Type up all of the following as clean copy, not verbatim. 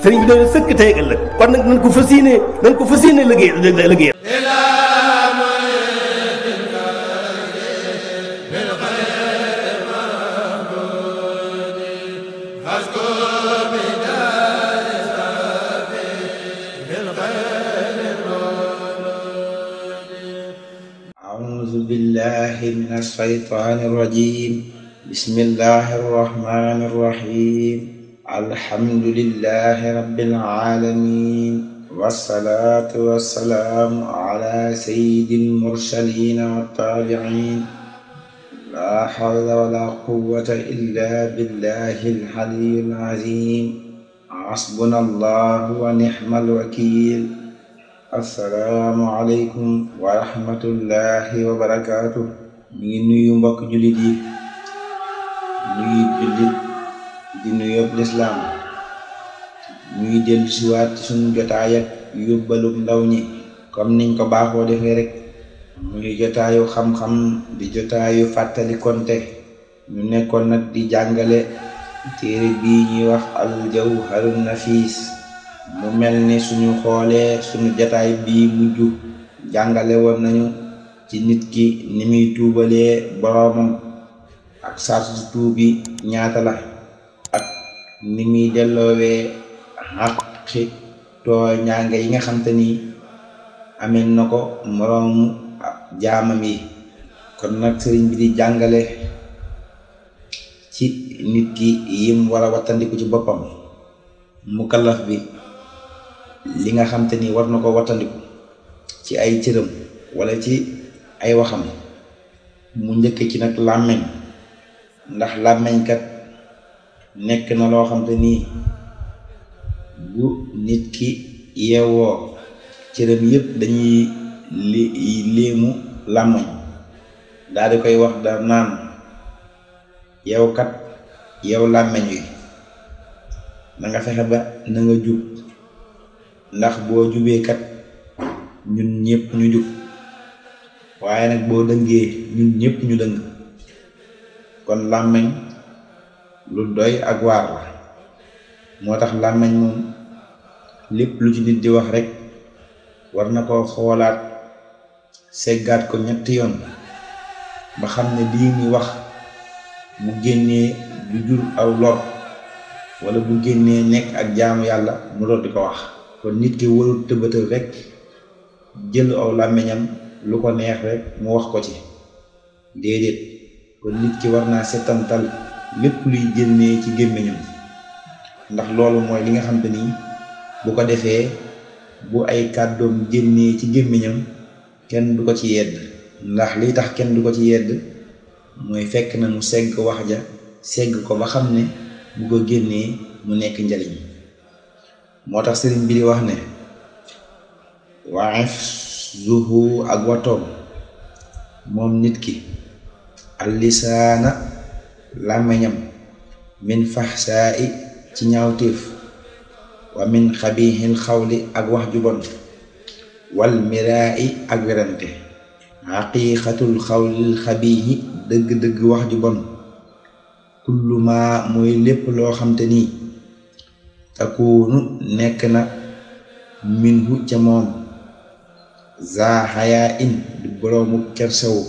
sëriñ bi doon sëkk tey ak ëllëg kon nag nañ ko fas yéene liggéey أعوذ بالله من الشيطان الرجيم بسم الله الرحمن الرحيم الحمد لله رب العالمين والصلاة والسلام على سيد المرسلين والتابعين لا حول ولا قوة إلا بالله العلي العظيم حسبنا الله ونعم الوكيل assalaamu aleykum wa rahmatullahi wa barakaatu. mi ngi nuyu mbokk jullit yi nuyu jullit di nuyu lislaam ñuy dellu siwaat ci suñu jotaay ak yóbbalum ndaw ñi comme niñ ko baaxoo defee rek muy jotaayu xam-xam di jotaayu fàttali konte ñu nekkoon nag di jàngale téere bii ñuy wax al jawharun nafis mu mel ni suñu xoolee suñu jataay bii mujj jàngale woon nañu ci nit ki ni muy tuubalee boroomam ak sartu tuubi ñaata la ak ni muy delloowee xaqi tooñaange yi nga xam te ni amel na ko moroomu jaamam yi. kon nag sëriñ bi di jàngale ci nit ki yim war a wattandiku ci boppam mukallaf bi li nga xam te ni war na ko wattandiku ci ay cëram wala ci ay waxam mu njëkk ci nag làmmeñ ndax làmmeñkat nekk na loo xam te ni bu nit ki yeewoo cëram yépp dañuy léemu làmmeñ daal di koy wax da naan yow kat yow làmmeñ wi na nga fexe ba na nga jub ndax boo jubee kat ñun ñëpp ñu jub waaye nag boo dëngee ñun ñëpp ñu dëng. kon làmmeñ lu doy ak waar la moo tax làmmeñ moom lépp lu ci nit di wax rek war na ko xoolaat seggaat ko ñetti yoon ba xam ne lii muy wax bu génnee du jur aw lor wala bu génnee nekk ak jaamu yàlla mu doon di ko wax. kon nit ki warul tëbatal rek jël aw làmmiñam lu ko neex rek mu wax ko ci déedéet kon nit ki war naa setantal lépp luy génnee ci gémmiñam ndax loolu mooy li nga xam te ni bu ko defee bu ay kàddoom génnee ci gémmiñam kenn du ko ci yedd ndax liy tax kenn du ko ci yedd mooy fekk na mu segg wax ja segg ko ba xam ne bu ko génnee mu nekk njariñ. moo tax sëriñ bi di wax ne wa hifzuhu ak watoom moom nit ki allisaana làmmiñam min fahsaa'i ci ñaawteef wa min xabihil xawli ak wax ju bon wal miraa'i ak werante xaqiiqatul xawlil xabiihi dëgg-dëgg wax ju bon kullu ma mooy lépp loo xam te nii takunu nekk na minhu ca moom za xayaa in di boroomu kersewu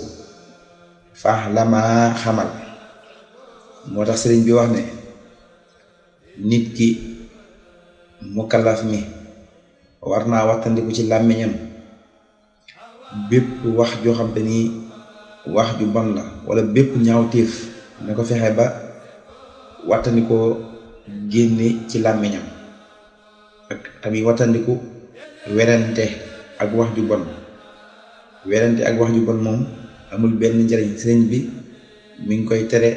fax lama xamal. moo tax sëriñ bi wax ne nit ki mukallaf mi war naa wattandiku ci làmmiñam bépp wax joo xam te ni wax ju bon la wala bépp ñaawteef na ko fexe ba wattandikoo génne ci làmmiñam ak tamit wattandiku werante ak wax ju bon. werante ak wax ju bon moom amul benn njariñ. sëriñ bi mi ngi koy tere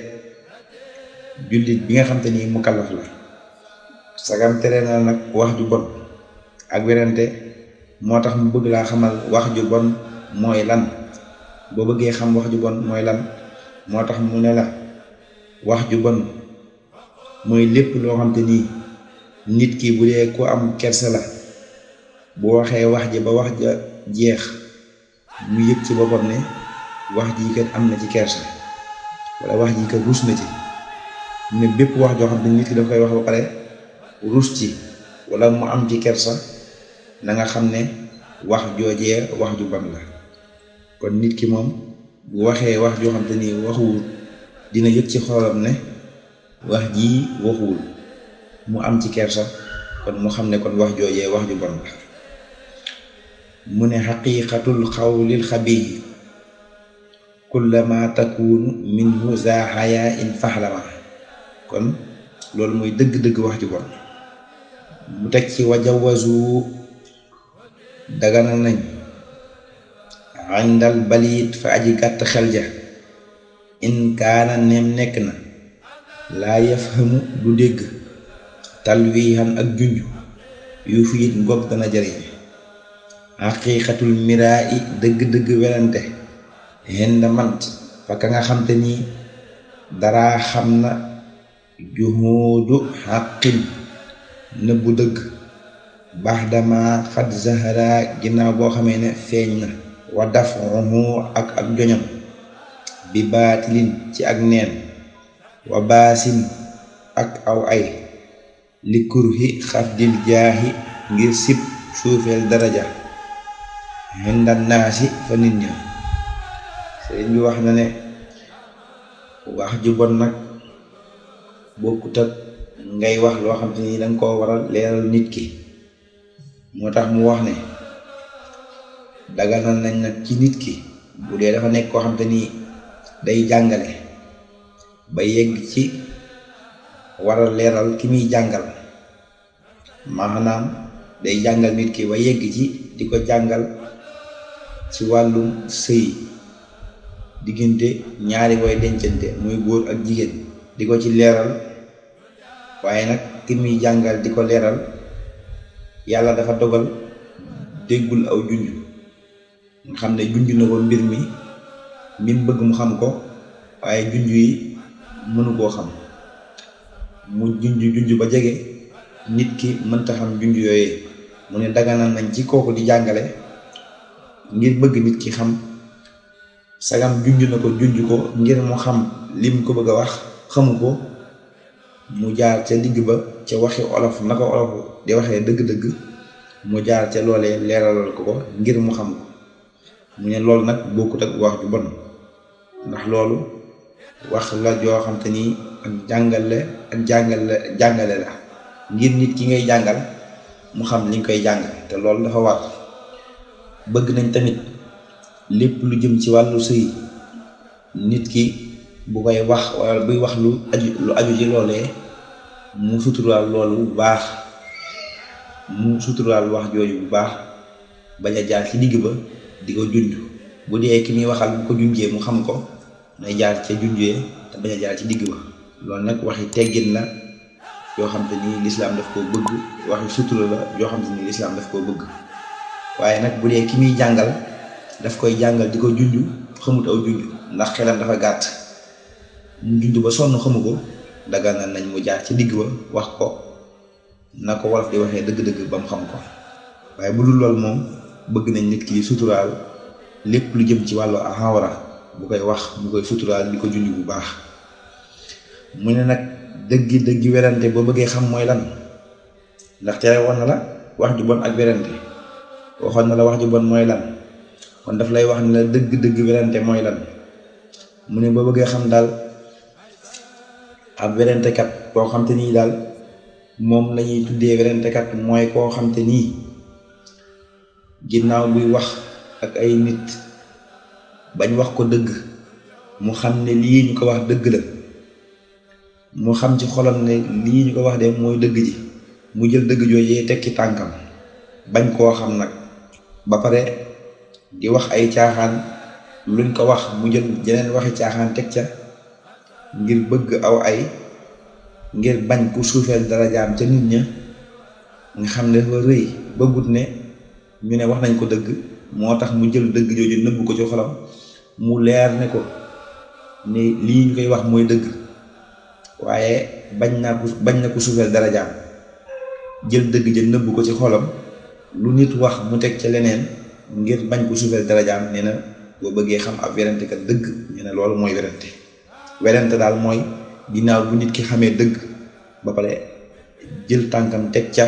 jullit bi nga xam te ni mukallaf la sagam tere na nag wax ju bon ak werante moo tax mu bëgg laa xamal wax ju bon mooy lan. boo bëggee xam wax ju bon mooy lan moo tax mu ne la wax ju bon mooy lépp loo xam te nii nit ki bu dee ku am kersa la bu waxee wax ji ba wax ja jeex mu yëg ci boppam ne wax ji kat am na ci kersa wala wax ji kat rus na ci mu ne bépp wax joo xam te nit ki daf koy wax ba pare rus ci wala mu am ci kersa na nga xam ne wax joojee wax ju bon la. kon nit ki moom bu waxee wax joo xam te ni waxuwul dina yëg ci xolam ne wax jii waxuwul, mu am ci kersa kon mu xam ne kon wax joojee wax ju bon la. mu ne xaqiqatul xawlil xabiih kullama takunu minhu za xayaa in faxlama. kon loolu mooy dëgg-dëgg wax ju bon. mu teg ci wajawazu dagana nañ àndal baliit fa aji gàtt xel ja in kaana neem nekk na laa yafhamu du dégg talwihan ak junj yu fiit ngoog dana jariñ. xaqiqatul miraa i dëgg-dëgg werante henda mant fa ka nga xam te nii dara xam na juhuudu xaqin nëbbu dëgg baax dama xat zahara ginnaaw boo xamee ne feeñ na. wa dafuhu ak joñam bi baatilin ci ak neen wa baasin ak aw ay li kurhi xafdil jaahi ngir sib suufeel daraja hindan naasi fa nit ña. sëriñ bi wax na ne wax ju bon nag bokkut ak ngay wax loo xam te ni danga koo waral leeral nit ki. moo tax mu wax ne daganal nañ nag ci nit ki bu dee dafa nekk koo xam te ni day jàngale ba yegg ci waral leeral ki muy jàngal, maanaam day jàngal nit ki ba yegg ci di ko jàngal ci wàllum sëy diggante ñaari way dencante muy góor ak jigéen, di ko ci leeral. waaye nag ki muy jàngal di ko leeral yàlla dafa dogal déggul aw junj nga xam ne junj na ko mbir mi bëgg mu xam ko, waaye junj yi mënu koo xam. mu junj ba jege nit ki mënta xam junj yooyee. mu ne daganal nañ ci kooku di jàngale ngir bëgg nit ki xam, sagam junj na ko junj ko ngir mu xam lim ko bëgg a wax xamu ko, mu jaar ca digg ba ca waxi olof na ko olof di waxee dëgg-dëgg, mu jaar ca loolee leeralal ko ngir mu xam ko. mu ne loolu nag bokkut ak wax ju bon, ndax loolu wax la joo xam te ni ak jàngale la ngir nit ki ngay jàngal mu xam li nga koy jàngal, te loolu dafa war. bëgg nañ tamit lépp lu jëm ci wàllu sëy nit ki bu koy wax wala buy wax lu aju ci loolee mu suturaal loolu bu baax, mu suturaal wax jooju bu baax, bañ a jaar ci digg ba di ko junj. bu dee ki muy waxal bu ko junjee mu xam ko, nay jaar ca junjee te bañ a jaar ci digg ba. loolu nag waxi teggin la yoo xam te ni lislaam daf koo bëgg, waxi sutura la yoo xam te ni lislaam daf koo bëgg. waaye nag bu dee ki muy jàngal daf koy jàngal di ko junj xamut aw junj ndax xelam dafa gàtt, mu junj ba sonn xamu ko, daganal nañ mu jaar ci digg ba wax ko na ko wolof di waxee dëgg-dëgg ba mu xam ko. waaye bu dul loolu moom bëgg nañ nit ki suturaal lépp lu jëm ci wàllu awra bu koy wax mu koy suturaal di ko junj bu baax. mu ne nag dëggi werante boo bëggee xam mooy lan, ndax tere woon na la wax ju bon ak werante, waxoon na la wax ju bon mooy lan, kon daf lay wax ne la dëgg werante mooy lan. mu ne boo bëggee xam daal ab werantekat koo xam te nii daal moom lañuy tuddee werantekat mooy koo xam te nii ginnaaw buy wax ak ay nit bañ wax ko dëgg mu xam ne lii ñu ko wax dëgg la, mu xam ci xolam ne lii ñu ko wax de mooy dëgg ji, mu jël dëgg joojee tekki tànkam bañ koo xam nag, ba pare di wax ay caaxaan, luñ ko wax mu jël jeneen waxi caaxaan teg ca ngir bëgg aw ay, ngir bañ ku suufeel darajaam ca nit ña, nga xam ne dafa rëy bëggut ne ñu ne wax nañ ko dëgg, moo tax mu jël dëgg jooju nëbb ko ci xolam, mu leer ne ko ne lii ñu koy wax mooy dëgg, waaye bañ na ko suufeel darajaam, jël dëgg ja nëbb ko ci xolam, lu nit wax mu teg ca leneen ngir bañ ko suufeel darajaam. nee na boo bëggee xam ab werante kat dëgg, nee na loolu mooy werante daal mooy ginnaaw bu nit ki xamee dëgg ba pare jël tànkam teg ca